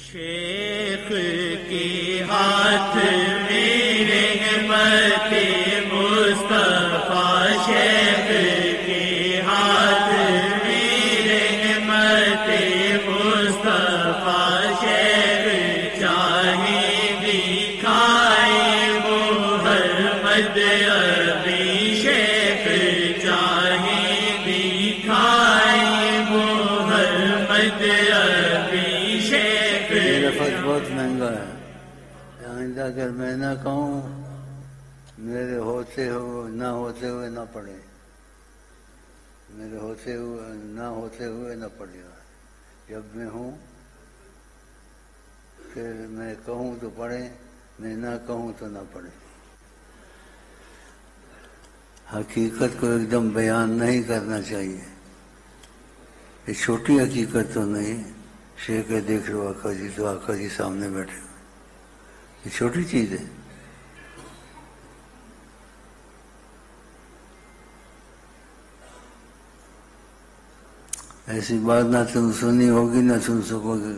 شیخ کے ہاتھ میں رحمت مصطفیٰ، شیخ کے ہاتھ میں رحمت مصطفیٰ، شیخ چاہے دکھائے محمد ابھی، شیخ چاہے دکھائے محمد ابھی، شیخ یہ لفظ بہت مہنگا ہے، آئندہ اگر میں نہ کہوں میرے ہوتے ہوئے نہ ہوتے ہوئے نہ پڑھے، میرے ہوتے ہوئے نہ پڑھے گا. جب میں ہوں کہ میں کہوں تو پڑھے، میں نہ کہوں تو نہ پڑھے. حقیقت کو ایک دم بیان نہیں کرنا چاہیے. یہ چھوٹی حقیقت تو نہیں. شیخ دیکھ لو آقا جی، تو آقا جی سامنے بیٹھے، یہ چھوٹی چیز ہے. ایسی بات نہ تم سنی ہوگی نہ سن سکو گے.